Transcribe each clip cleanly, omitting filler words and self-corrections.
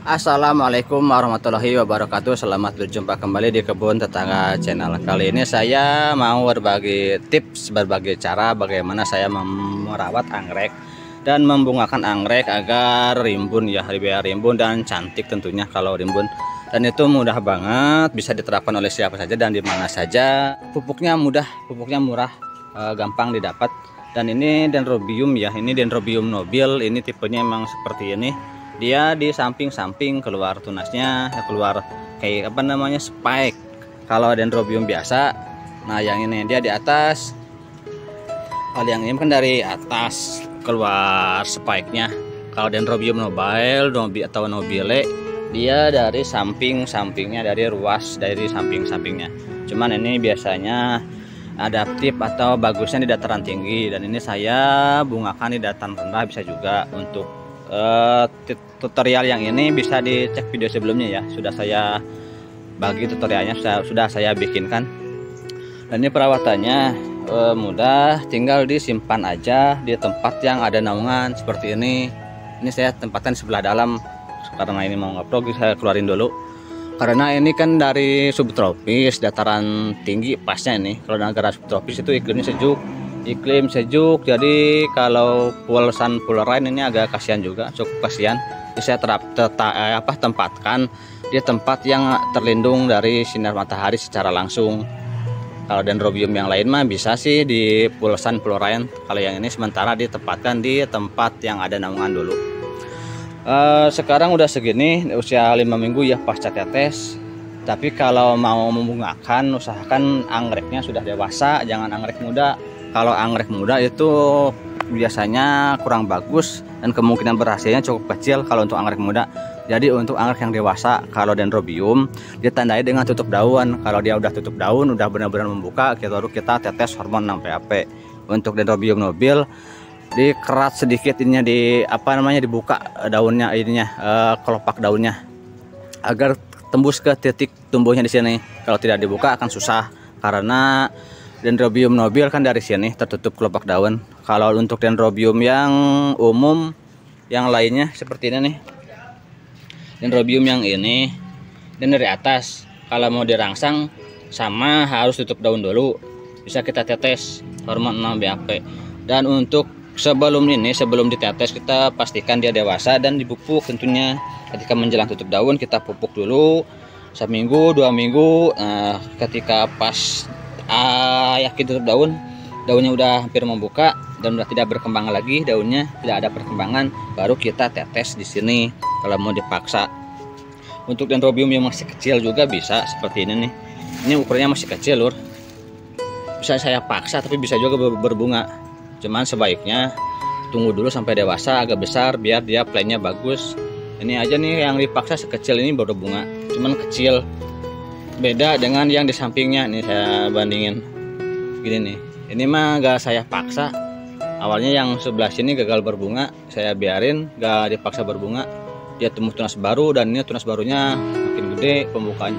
Assalamualaikum warahmatullahi wabarakatuh. Selamat berjumpa kembali di Kebun Tetangga Channel. Kali ini saya mau berbagi tips, berbagi cara bagaimana saya merawat anggrek dan membungakan anggrek agar rimbun ya, biar rimbun dan cantik tentunya kalau rimbun. Dan itu mudah banget, bisa diterapkan oleh siapa saja dan di mana saja. Pupuknya mudah, pupuknya murah, gampang didapat. Dan ini Dendrobium ya, ini Dendrobium nobile, ini tipenya emang seperti ini. Dia di samping-samping keluar tunasnya, keluar kayak apa namanya, spike. Kalau Dendrobium biasa, nah yang ini dia di atas. Kalau yang ini kan dari atas keluar spike-nya. Kalau Dendrobium nobile, atau nobile, dia dari samping-sampingnya, dari ruas, dari samping-sampingnya. Cuman ini biasanya adaptif atau bagusnya di dataran tinggi, dan ini saya bungakan di dataran rendah bisa juga. Untuk tutorial yang ini bisa dicek video sebelumnya ya, sudah saya bagi tutorialnya, sudah saya bikinkan. Dan ini perawatannya mudah, tinggal disimpan aja di tempat yang ada naungan seperti ini. Ini saya tempatkan sebelah dalam karena ini mau ngeprog, saya keluarin dulu. Karena ini kan dari subtropis, dataran tinggi pasnya ini. Kalau negara subtropis itu iklim sejuk, jadi kalau pulsaran ini agak kasihan juga, cukup kasihan. Jadi saya tempatkan di tempat yang terlindung dari sinar matahari secara langsung. Kalau Dendrobium yang lain mah bisa sih di pulsan pulrain. Kalau yang ini sementara ditempatkan di tempat yang ada naungan dulu. Sekarang udah segini, usia 5 minggu ya pasca tetes. Tapi kalau mau membungakan, usahakan anggreknya sudah dewasa, jangan anggrek muda. Kalau anggrek muda itu biasanya kurang bagus dan kemungkinan berhasilnya cukup kecil kalau untuk anggrek muda. Jadi untuk anggrek yang dewasa, kalau Dendrobium ditandai dengan tutup daun. Kalau dia udah tutup daun, udah benar-benar membuka, baru kita tetes hormon 6-PAP. Untuk Dendrobium nobile dikerat sedikit ininya, dibuka daunnya, kelopak daunnya agar tembus ke titik tumbuhnya di sini. Kalau tidak dibuka akan susah, karena Dendrobium nobile kan dari sini tertutup kelopak daun. Kalau untuk Dendrobium yang umum yang lainnya seperti ini nih, Dendrobium yang ini dan dari atas, kalau mau dirangsang sama harus tutup daun dulu, bisa kita tetes hormon 6-BAP. Dan untuk sebelum ditetes kita pastikan dia dewasa dan dipupuk tentunya. Ketika menjelang tutup daun kita pupuk dulu seminggu 2 minggu. Ketika pas yakin tutup daun, daunnya udah hampir membuka dan udah tidak berkembang lagi, daunnya tidak ada perkembangan, baru kita tetes di sini kalau mau dipaksa. Untuk Dendrobium yang masih kecil juga bisa seperti ini nih. Ini ukurannya masih kecil lur, bisa saya paksa tapi bisa juga berbunga. Cuman sebaiknya tunggu dulu sampai dewasa agak besar biar dia plannya bagus. Ini aja nih yang dipaksa sekecil ini baru bunga, cuman kecil. Beda dengan yang di sampingnya. Nih saya bandingin gini nih, ini mah gak saya paksa. Awalnya yang sebelah sini gagal berbunga, saya biarin gak dipaksa berbunga, dia tumbuh tunas baru. Dan ini tunas barunya makin gede,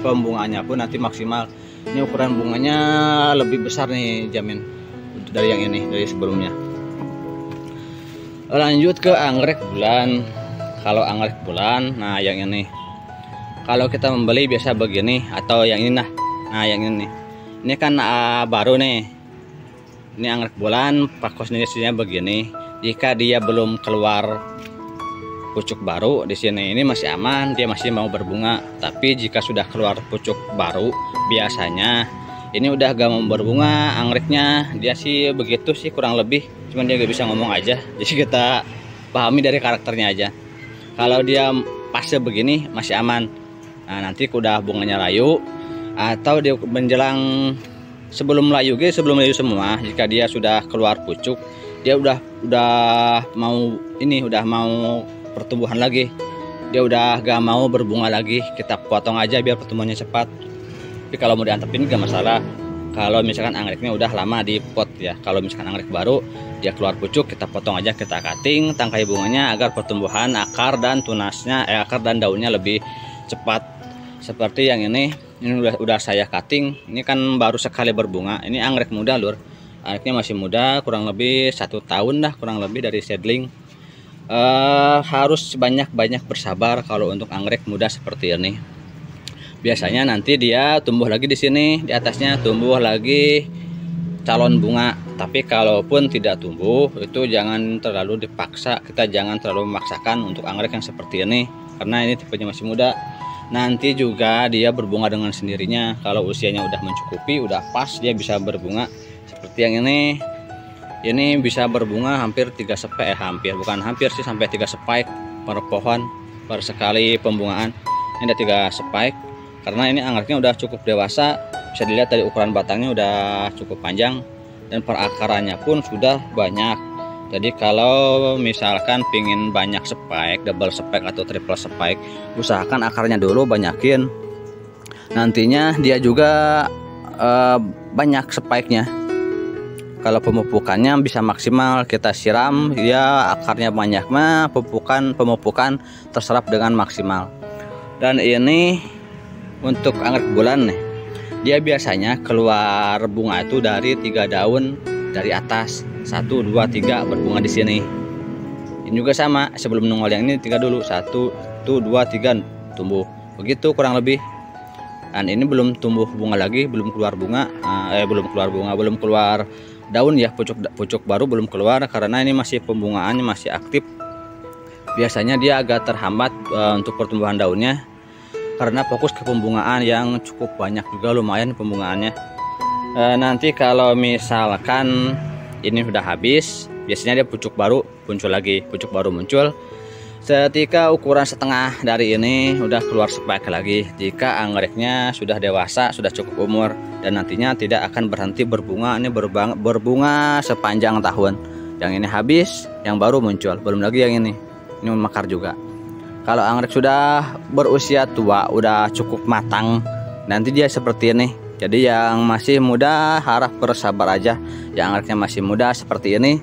pembungaannya pun nanti maksimal. Ini ukuran bunganya lebih besar nih, jamin, dari yang ini, dari sebelumnya. Lanjut ke anggrek bulan. Kalau anggrek bulan, nah yang ini kalau kita membeli biasa begini, atau yang ini nah yang ini kan baru nih. Ini anggrek bulan, pakosnya begini. Jika dia belum keluar pucuk baru di sini, ini masih aman, dia masih mau berbunga. Tapi jika sudah keluar pucuk baru, biasanya ini udah gak mau berbunga angreknya. Dia sih begitu sih kurang lebih, cuman dia gak bisa ngomong aja, jadi kita pahami dari karakternya aja. Kalau dia fase begini masih aman. Nah nanti udah bunganya layu, atau dia menjelang sebelum layu semua, jika dia sudah keluar pucuk, dia udah mau pertumbuhan lagi, dia udah gak mau berbunga lagi, kita potong aja biar pertumbuhannya cepat. Tapi kalau mau diantepin gak masalah. Kalau misalkan anggreknya udah lama di pot ya, kalau misalkan anggrek baru dia keluar pucuk, kita potong aja, kita cutting tangkai bunganya agar pertumbuhan akar dan tunasnya, akar dan daunnya lebih cepat. Seperti yang ini udah saya cutting. Ini kan baru sekali berbunga. Ini anggrek muda lur, anggreknya masih muda, kurang lebih 1 tahun dah, kurang lebih dari seedling. harus banyak-banyak bersabar kalau untuk anggrek muda seperti ini. Biasanya nanti dia tumbuh lagi di sini, di atasnya tumbuh lagi calon bunga. Tapi kalaupun tidak tumbuh, itu jangan terlalu dipaksa. Kita jangan terlalu memaksakan untuk anggrek yang seperti ini, karena ini tipenya masih muda. Nanti juga dia berbunga dengan sendirinya. Kalau usianya udah mencukupi, udah pas, dia bisa berbunga seperti yang ini. Ini bisa berbunga hampir 3 spike, bukan hampir sih, sampai 3 spike per pohon per sekali pembungaan. Ini ada 3 spike. Karena ini anggreknya udah cukup dewasa, bisa dilihat dari ukuran batangnya udah cukup panjang dan perakarannya pun sudah banyak. Jadi kalau misalkan pingin banyak spike, double spike atau triple spike, usahakan akarnya dulu banyakin. Nantinya dia juga banyak spike-nya. Kalau pemupukannya bisa maksimal kita siram, ya akarnya banyak mah pemupukan terserap dengan maksimal. Dan ini untuk anggrek bulan nih, dia biasanya keluar bunga itu dari 3 daun dari atas, 1, 2, 3 berbunga di sini. Ini juga sama, sebelum nongol yang ini 3 dulu, 1, 2, 3 tumbuh, begitu kurang lebih. Dan ini belum tumbuh bunga lagi, belum keluar bunga, belum keluar daun ya, pucuk baru belum keluar karena ini masih pembungaannya masih aktif. Biasanya dia agak terhambat untuk pertumbuhan daunnya, karena fokus ke pembungaan yang cukup banyak juga, lumayan pembungaannya. Nanti kalau misalkan ini sudah habis, biasanya dia pucuk baru muncul lagi, pucuk baru muncul. Ketika ukuran setengah dari ini udah keluar spike lagi, jika anggreknya sudah dewasa, sudah cukup umur, dan nantinya tidak akan berhenti berbunga. Ini berbunga sepanjang tahun. Yang ini habis, yang baru muncul, belum lagi yang ini mekar juga. Kalau anggrek sudah berusia tua, udah cukup matang, nanti dia seperti ini. Jadi yang masih muda harap bersabar aja. Yang anggreknya masih muda seperti ini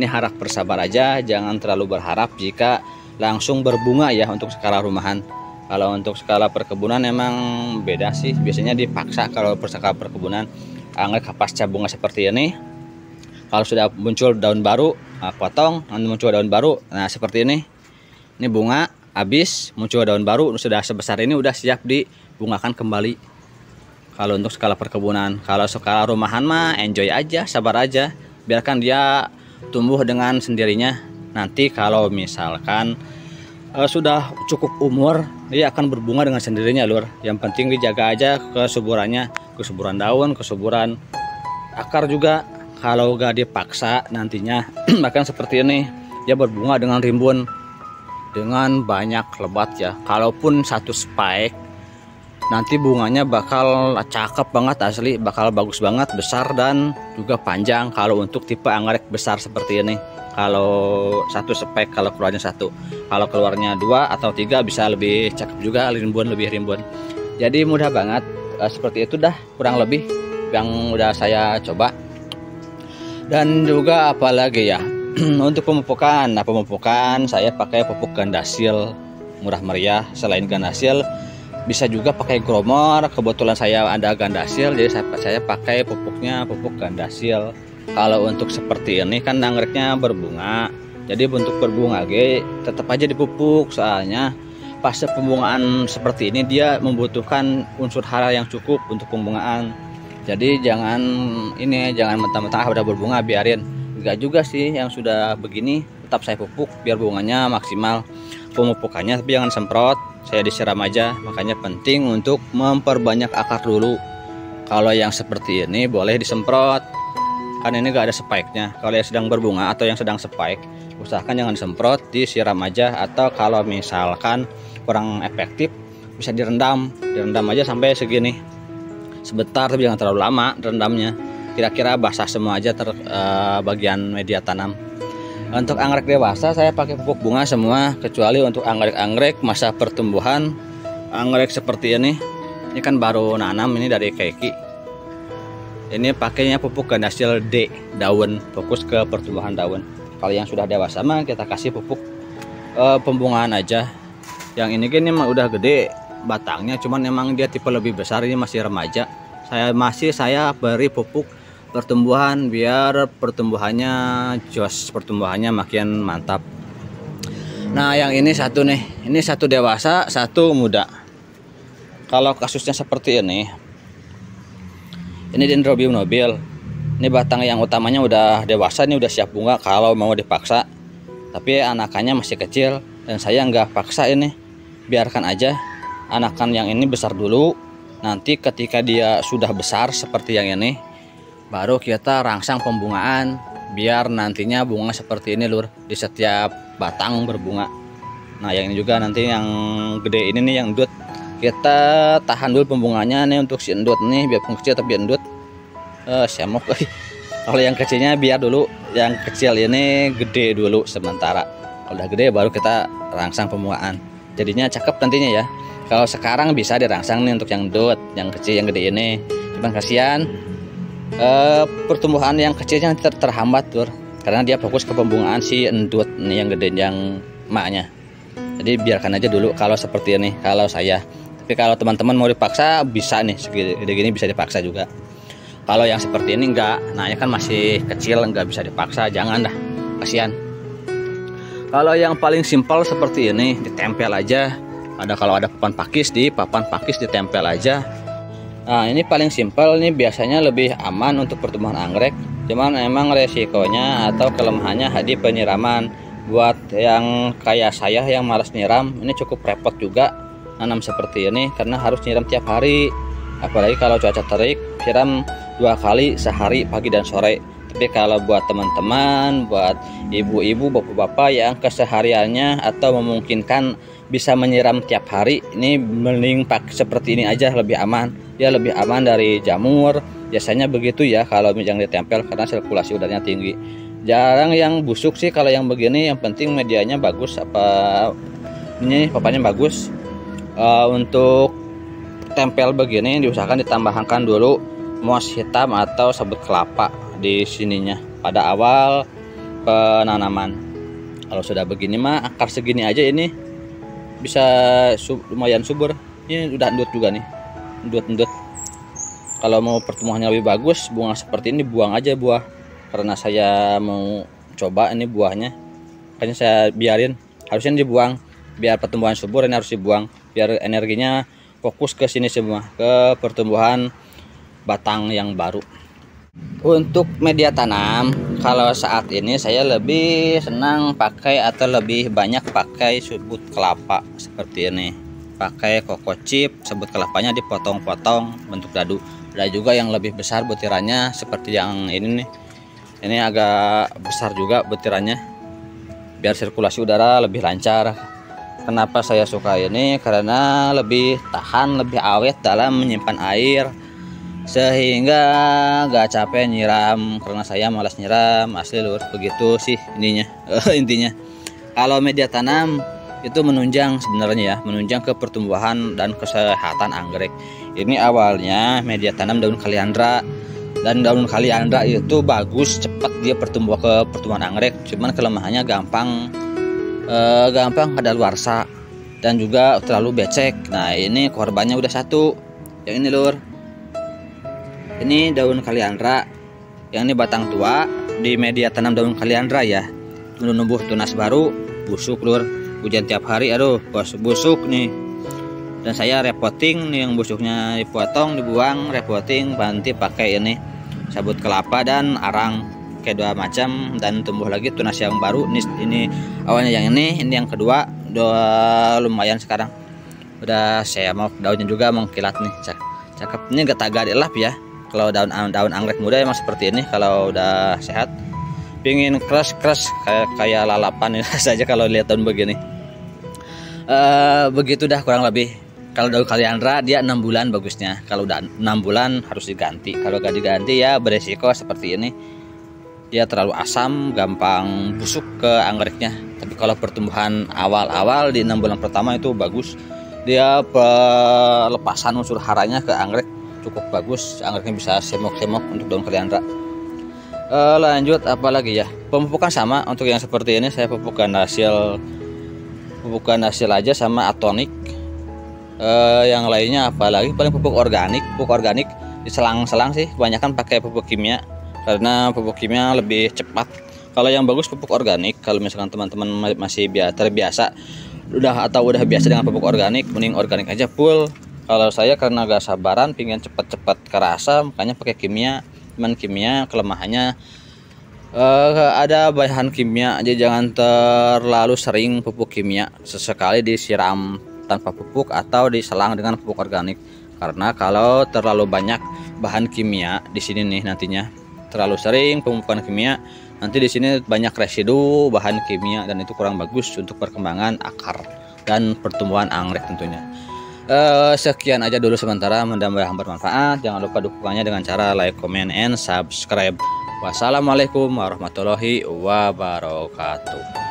harap bersabar aja. Jangan terlalu berharap jika langsung berbunga ya untuk skala rumahan. Kalau untuk skala perkebunan emang beda sih. Biasanya dipaksa kalau skala perkebunan. Anggrek pasca bunga seperti ini, kalau sudah muncul daun baru, potong, muncul daun baru. Nah seperti ini bunga habis, muncul daun baru, sudah sebesar ini udah siap dibungakan kembali. Kalau untuk skala perkebunan, kalau skala rumahan mah enjoy aja, sabar aja, biarkan dia tumbuh dengan sendirinya. Nanti kalau misalkan sudah cukup umur, dia akan berbunga dengan sendirinya lur. Yang penting dijaga aja kesuburannya, kesuburan daun, kesuburan akar juga. Kalau gak dipaksa nantinya bahkan seperti ini, dia berbunga dengan rimbun, dengan banyak lebat ya. Kalaupun satu spike, nanti bunganya bakal cakep banget asli, bakal bagus banget, besar dan juga panjang. Kalau untuk tipe anggrek besar seperti ini, kalau satu spike, kalau keluarnya satu, kalau keluarnya 2 atau 3 bisa lebih cakep juga, lebih rimbun. Jadi mudah banget, seperti itu dah kurang lebih yang udah saya coba. Dan juga apalagi ya, untuk pemupukan, nah pemupukan saya pakai pupuk gandasil murah meriah. Selain gandasil bisa juga pakai gromor, kebetulan saya ada gandasil, jadi saya pakai pupuknya pupuk gandasil. Kalau untuk seperti ini kan anggreknya berbunga, jadi untuk berbunga tetap aja dipupuk, soalnya fase pembungaan seperti ini dia membutuhkan unsur hara yang cukup untuk pembungaan. Jadi jangan mentah-mentah udah berbunga biarin. Enggak juga sih, yang sudah begini tetap saya pupuk biar bunganya maksimal. Pemupukannya tapi jangan semprot, saya disiram aja. Makanya penting untuk memperbanyak akar dulu. Kalau yang seperti ini boleh disemprot, kan ini gak ada spike-nya. Kalau yang sedang berbunga atau yang sedang spike, usahakan jangan disemprot, disiram aja. Atau kalau misalkan kurang efektif, bisa direndam aja sampai segini, sebentar tapi jangan terlalu lama rendamnya. Kira-kira basah semua aja bagian media tanam. Untuk anggrek dewasa saya pakai pupuk bunga semua, kecuali untuk anggrek-anggrek masa pertumbuhan. Anggrek seperti ini kan baru nanam, ini dari keki. Ini pakainya pupuk gandasil D daun, fokus ke pertumbuhan daun. Kalau yang sudah dewasa mah kita kasih pupuk pembungaan aja. Yang ini kan emang udah gede batangnya, cuman memang dia tipe lebih besar, ini masih remaja. Saya beri pupuk pertumbuhan biar pertumbuhannya makin mantap. Nah yang ini satu nih, ini satu dewasa, satu muda. Kalau kasusnya seperti ini dendrobium nobil. Ini batang yang utamanya udah dewasa, ini udah siap bunga kalau mau dipaksa. Tapi anakannya masih kecil dan saya nggak paksa ini, biarkan aja anakan yang ini besar dulu. Nanti ketika dia sudah besar seperti yang ini, baru kita rangsang pembungaan biar nantinya bunga seperti ini lur, di setiap batang berbunga. Nah yang ini juga nanti yang gede ini nih yang endut, kita tahan dulu pembunganya nih untuk si endut nih, biarpun kecil tapi endut semok. Kalau yang kecilnya biar dulu, yang kecil ini gede dulu sementara. Kalau udah gede baru kita rangsang pembungaan, jadinya cakep nantinya ya. Kalau sekarang bisa dirangsang nih untuk yang endut, yang kecil yang gede ini. Cuman kasihan pertumbuhan yang kecilnya terhambat tuh, karena dia fokus ke pembungaan si endut nih yang gede yang emaknya. Jadi biarkan aja dulu kalau seperti ini kalau saya. Tapi kalau teman-teman mau dipaksa bisa nih, segede gini bisa dipaksa juga. Kalau yang seperti ini enggak, nah ya kan masih kecil, enggak bisa dipaksa, jangan dah, kasihan. Kalau yang paling simpel seperti ini ditempel aja. Kalau ada papan pakis, di papan pakis ditempel aja. Nah ini paling simpel nih, biasanya lebih aman untuk pertumbuhan anggrek. Cuman emang resikonya atau kelemahannya di penyiraman. Buat yang kayak saya yang malas nyiram, ini cukup repot juga nanam seperti ini karena harus nyiram tiap hari. Apalagi kalau cuaca terik, siram 2 kali sehari, pagi dan sore. Tapi kalau buat teman-teman, buat ibu-ibu, bapak-bapak yang kesehariannya atau memungkinkan bisa menyiram tiap hari, ini mending pakai seperti ini aja, lebih aman. Dia lebih aman dari jamur. Biasanya begitu ya kalau yang ditempel, karena sirkulasi udaranya tinggi. Jarang yang busuk sih kalau yang begini. Yang penting medianya bagus, ini papannya bagus. Untuk tempel begini diusahakan ditambahkan dulu moss hitam atau sabut kelapa di sininya pada awal penanaman. Kalau sudah begini mah akar segini aja ini bisa lumayan subur. Ini udah endut juga nih, endut. Kalau mau pertumbuhannya lebih bagus, bunga seperti ini buang aja buah, karena saya mau coba ini buahnya, makanya saya biarin. Harusnya dibuang biar pertumbuhan subur, ini harus dibuang biar energinya fokus ke sini semua, ke pertumbuhan batang yang baru. Untuk media tanam, kalau saat ini saya lebih senang pakai atau lebih banyak pakai sabut kelapa seperti ini. Pakai koko chip, sabut kelapanya dipotong-potong bentuk dadu. Ada juga yang lebih besar butirannya seperti yang ini nih. Ini agak besar juga butirannya, biar sirkulasi udara lebih lancar. Kenapa saya suka ini? Karena lebih tahan, lebih awet dalam menyimpan air, sehingga gak capek nyiram, karena saya malas nyiram asli lur. Begitu sih ininya. Intinya kalau media tanam itu menunjang sebenarnya ya, menunjang ke pertumbuhan dan kesehatan anggrek. Ini awalnya media tanam daun kaliandra, dan daun kaliandra itu bagus, cepat dia pertumbuhan anggrek. Cuman kelemahannya gampang kadaluarsa dan juga terlalu becek. Nah ini korbannya udah satu, yang ini lur. Ini daun kaliandra, yang ini batang tua di media tanam daun kaliandra ya, menumbuh tunas baru, busuk lur, hujan tiap hari, aduh busuk nih. Dan saya repoting nih, yang busuknya dipotong, dibuang, repoting, ganti pakai ini sabut kelapa dan arang, kayak 2 macam, dan tumbuh lagi tunas yang baru. Ini awalnya yang ini yang kedua, udah lumayan sekarang. Udah saya mau daunnya juga mengkilat nih, cakep. Ini gak tagad elap ya. Kalau daun anggrek muda emang seperti ini. Kalau udah sehat, pingin keras kayak lalapan saja kalau lihat daun begini. Begitu dah kurang lebih. Kalau daun kaliandra dia 6 bulan bagusnya. Kalau udah 6 bulan harus diganti. Kalau gak diganti ya beresiko seperti ini. Dia terlalu asam, gampang busuk ke anggreknya. Tapi kalau pertumbuhan awal-awal di 6 bulan pertama itu bagus. Dia pelepasan unsur haranya ke anggrek cukup bagus. Anggreknya bisa semok-semok untuk daun kaliandra. Lanjut apalagi ya, pemupukan sama. Untuk yang seperti ini saya pupukkan hasil aja sama atonik. Yang lainnya apalagi paling pupuk organik di selang-selang sih, kebanyakan pakai pupuk kimia karena pupuk kimia lebih cepat Kalau yang bagus pupuk organik. Kalau misalkan teman-teman masih terbiasa udah biasa dengan pupuk organik, mending organik aja full. Kalau saya karena gak sabaran pingin cepet-cepet kerasa, makanya pakai kimia. Cuman kimia kelemahannya ada bahan kimia aja, jangan terlalu sering pupuk kimia. Sesekali disiram tanpa pupuk atau diselang dengan pupuk organik. Karena kalau terlalu banyak bahan kimia di sini nih, nantinya terlalu sering pemupukan kimia, nanti di sini banyak residu bahan kimia dan itu kurang bagus untuk perkembangan akar dan pertumbuhan anggrek tentunya. Sekian aja dulu sementara, mudah-mudahan bermanfaat. Jangan lupa dukungannya dengan cara like, comment, and subscribe. Wassalamualaikum warahmatullahi wabarakatuh.